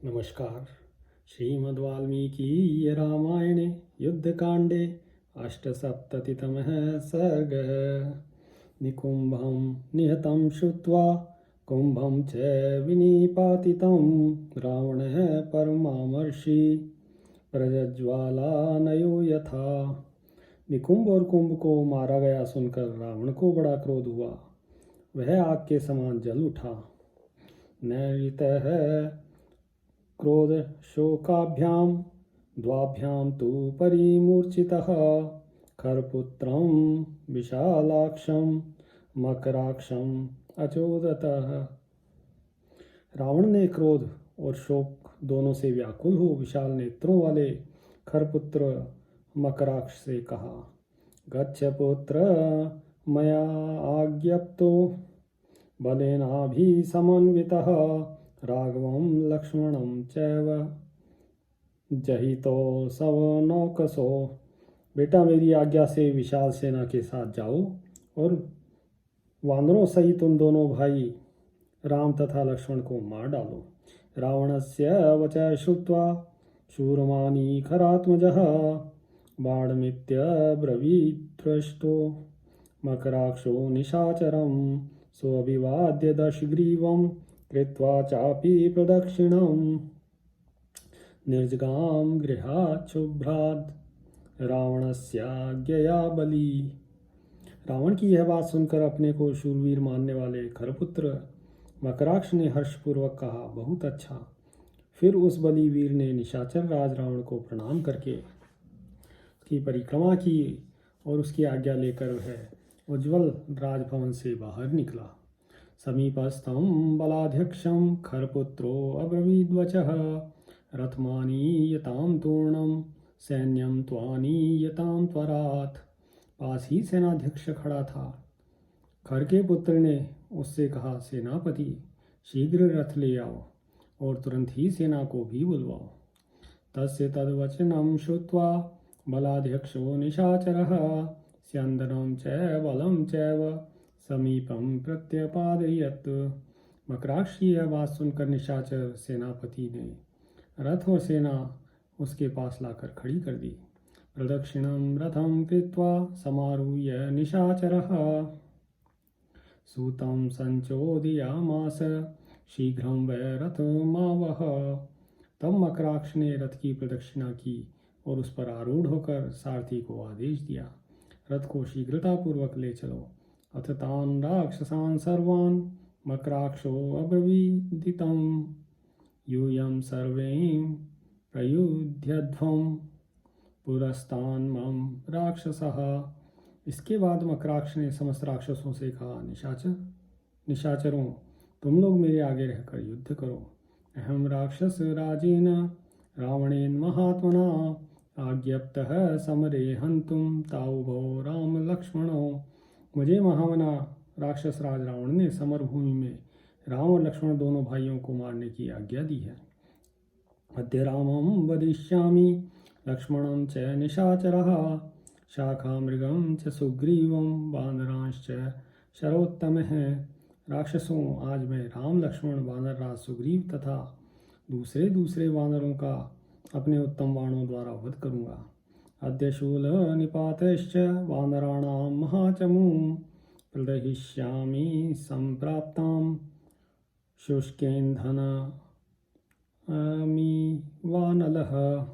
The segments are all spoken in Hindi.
नमस्कार। श्रीमद्वाल्मीकि रामायणे युद्धकाण्डे अष्टसप्ततितमः सर्गः। निकुम्भं निहतं श्रुत्वा कुम्भं च विनिपातितं रावणः परमामर्षि प्रज्ज्वालानयो यथा। निकुंभ और कुंभ को मारा गया सुनकर रावण को बड़ा क्रोध हुआ। वह आग के समान जल उठा। नैरितः क्रोध शोकाभ्यां द्वाभ्यां तु परिमूर्छितः खरपुत्रं विशालाक्षं मकराक्षं अचोदतः। रावण ने क्रोध और शोक दोनों से व्याकुल हो विशाल नेत्रों वाले खरपुत्र मकराक्ष से कहा, गच्छ पुत्र मया आज्ञप्तो बलेनाभिसमन्वितः राघवं लक्ष्मणं चैव जहितो सवनौकसो। बेटा, मेरी आज्ञा से विशाल सेना के साथ जाओ और वानरों सहित उन दोनों भाई राम तथा लक्ष्मण को मार डालो। रावणस्य वचः श्रुत्वा शूरमानी खरात्मजः बाणमित्यब्रवीद्दृष्टो मकराक्षो निशाचरं सोऽभिवाद्य दशग्रीवं कृत्वा चापि प्रदक्षिणं निर्जगां गृहात् शुभ्रात् रावणस्याज्ञया बली। रावण की यह बात सुनकर अपने को शूरवीर मानने वाले खरपुत्र मकराक्ष ने हर्षपूर्वक कहा, बहुत अच्छा। फिर उस बलीवीर ने निशाचर राज रावण को प्रणाम करके उसकी परिक्रमा की और उसकी आज्ञा लेकर वह उज्ज्वल राजभवन से बाहर निकला। समीपस्थं बलाध्यक्षं खरपुत्रो अब्रवीद्वचः रथमानीयतां तूर्णं सैन्यं त्वानीयतां त्वरात्। पास ही सेनाध्यक्ष खड़ा था। खर के पुत्र ने उससे कहा, सेनापति शीघ्र रथ ले आओ और तुरंत ही सेना को भी बुलवाओ। तस्य तद्वचनं श्रुत्वा बलाध्यक्षो निशाचरः स्यन्दनं च बलं चैव समीपं प्रत्यपादयत्। मकराक्ष की यह बात सुनकर निशाचर सेनापति ने रथ और सेना उसके पास लाकर खड़ी कर दी। प्रदक्षिणं रथं कृत्वा समारूह्य निशाचरः सूतं संचोदयामास शीघ्रं वै रथमावह। तब मकराक्ष ने रथ की प्रदक्षिणा की और उस पर आरूढ़ होकर सारथी को आदेश दिया, रथ को शीघ्रतापूर्वक ले चलो। अथ तान् राक्षसान् सर्वान् मकराक्षो अब्रवीदितं यूयं सर्वैः प्रयुध्यध्वं पुरस्तान् मम राक्षसः। इसके बाद मकराक्ष ने समस्त राक्षसों से कहा, निशाचरों, तुम लोग मेरे आगे रहकर युद्ध करो। अहम राक्षस राजेन रावणेन महात्मना आज्ञप्तः समरे हन्तुं तावुभौ राम लक्ष्मणौ। मुझे महामना राक्षस राज रावण ने समर भूमि में राम और लक्ष्मण दोनों भाइयों को मारने की आज्ञा दी है। अद्य रामं वदिष्यामि लक्ष्मणं च निशाचरः शाखामृगं च सुग्रीवं वानरांश्च शरोत्तमः। राक्षसों, आज मैं राम लक्ष्मण वानरराज सुग्रीव तथा दूसरे वानरों का अपने उत्तम बाणों द्वारा वध करूँगा। अद्य शूल निपातश्च वानराणां महाचमूं प्रदहिष्यामि संप्राप्तां शुष्केन्धनामि वानलः।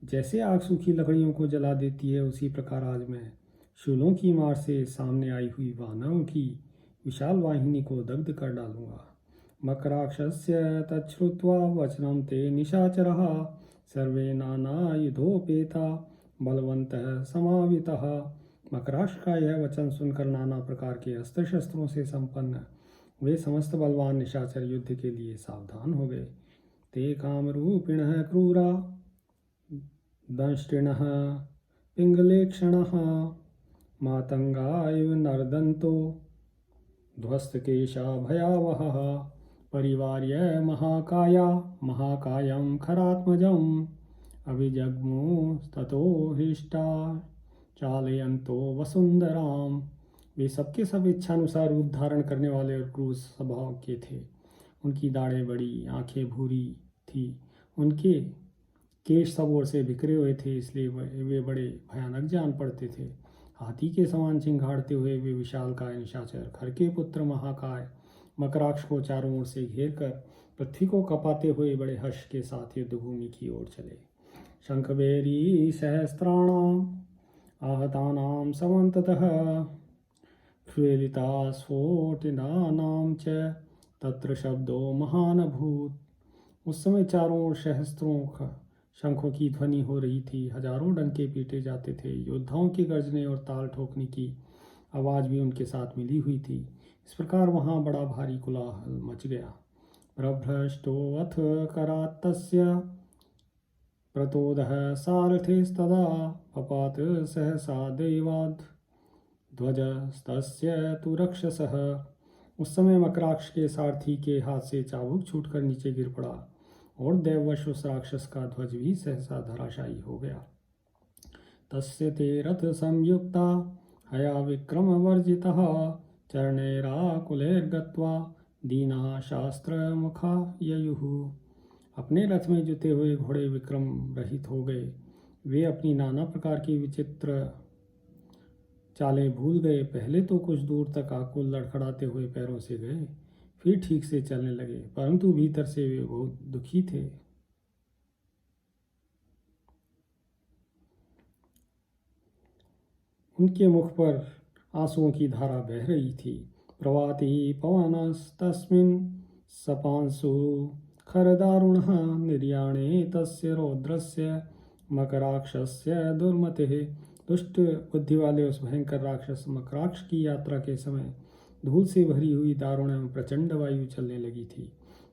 जैसे आग सूखी लकड़ियों को जला देती है, उसी प्रकार आज मैं शूलों की मार से सामने आई हुई वानरों की विशाल वाहिनी को दग्ध कर डालूंगा। मकराक्षस्य तच्छ्रुत्वा वचनं ते निशाचरः सर्वे नानायुधोपेता बलवन्तः समावितः। मकराक्ष का यह वचन सुनकर नाना प्रकार के अस्त्र शस्त्रों से संपन्न वे समस्त बलवान निशाचर युद्ध के लिए सावधान हो गए। ते कामरूपिणः क्रूरा दंष्टिणः पिंगलेक्षणः मातंगा इव नर्दन्तो ध्वस्तकेशा भयावहः परिवार्य महाकायं खरात्मजम् अभिजग्मुस्ततो हृष्टा चालयन्तो वसुंधराम। वे सबके सब इच्छानुसार रूप धारण करने वाले और क्रूर स्वभाव के थे। उनकी दाढ़ें बड़ी, आंखें भूरी थी। उनके केश सब ओर से बिखरे हुए थे, इसलिए वे बड़े भयानक जान पड़ते थे। हाथी के समान चिंगाड़ते हुए वे विशालकाय निशाचर खर के पुत्र महाकाय मकराक्ष को चारों ओर से घेर कर पृथ्वी को कपाते हुए बड़े हर्ष के साथ युद्धभूमि की ओर चले। शंखबेरी सहस्राणाम आहतानां समन्ततः ज्वलिता स्फोटितानां च तत्र शब्दो महान अभूत्। उस समय चारों ओर सहस्त्रों शंखों की ध्वनि हो रही थी, हजारों डंके पीटे जाते थे, योद्धाओं के गर्जने और ताल ठोकने की आवाज़ भी उनके साथ मिली हुई थी। इस प्रकार वहाँ बड़ा भारी कोलाहल मच गया। प्रभ्रष्टो अथ करात्तस्य प्रतोदः सारथिस्तदा पपात सहसा देवाद् ध्वजस्तस्य तु रक्षसः। उस समय मकराक्ष के सारथी के हाथ से चाबुक छूटकर नीचे गिर पड़ा और दैववश उस राक्षस का ध्वज भी सहसा धराशायी हो गया। तस्य ते रथ संयुक्ता हया विक्रम वर्जितः चरणैराकुलैर्गत्वा दीना शास्त्र मुखा ययुः। अपने रथ में जुते हुए घोड़े विक्रम रहित हो गए। वे अपनी नाना प्रकार की विचित्र चालें भूल गए। पहले तो कुछ दूर तक आकुल लड़खड़ाते हुए पैरों से गए, फिर ठीक से चलने लगे, परंतु भीतर से वे बहुत दुखी थे। उनके मुख पर आंसुओं की धारा बह रही थी। प्रवाति पवनस्तस्मिन् सपांसु खरदारुणः निर्याणे तस्य रौद्रस्य मकराक्षस्य दुर्मतेः। दुष्ट बुद्धि वाले उस भयंकर राक्षस मकराक्ष की यात्रा के समय धूल से भरी हुई दारुण एवं प्रचंड वायु चलने लगी थी।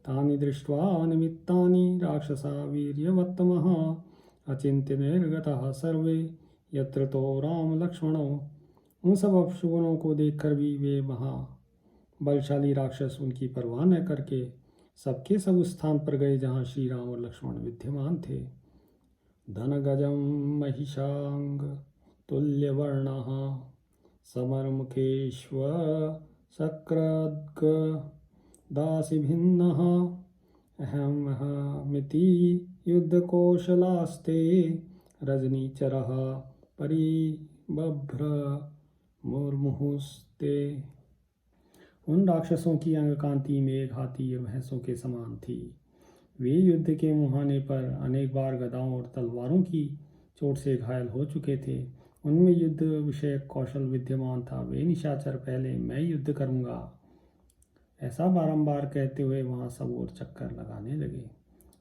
तानि दृष्ट्वा निमित्तानि राक्षसा वीर्यवत्तमः अचिन्त्य निर्गतः सर्वे यत्र तो राम लक्ष्मणो। उन सब अपशकुनों को देखकर भी वे बलशाली राक्षस उनकी परवाह न करके सबके सब उस स्थान पर गए जहाँ श्री राम और लक्ष्मण विद्यमान थे। धनगजं महिषांग तुल्यवर्णः समरमुखेश्व शक्रद्ग दासिभिन्नः अहमहमिति युद्धकौशलास्ते रजनीचरः परिबभ्र मुर्मुहुस्ते। उन राक्षसों की अंग कांति मेघ, हाथी और भैंसों के समान थी। वे युद्ध के मुहाने पर अनेक बार गदाओं और तलवारों की चोट से घायल हो चुके थे। उनमें युद्ध विषयक कौशल विद्यमान था। वे निशाचर पहले मैं युद्ध करूंगा ऐसा बारंबार कहते हुए वहां सब ओर चक्कर लगाने लगे।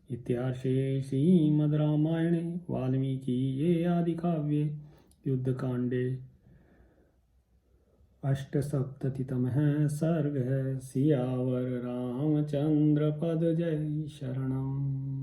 इत्यार्षे श्रीमद् रामायणे वाल्मीकि आदि काव्ये युद्धकांडे अष्टसप्ततितमः सर्गः। सियावर रामचंद्र पद जय शरणम्।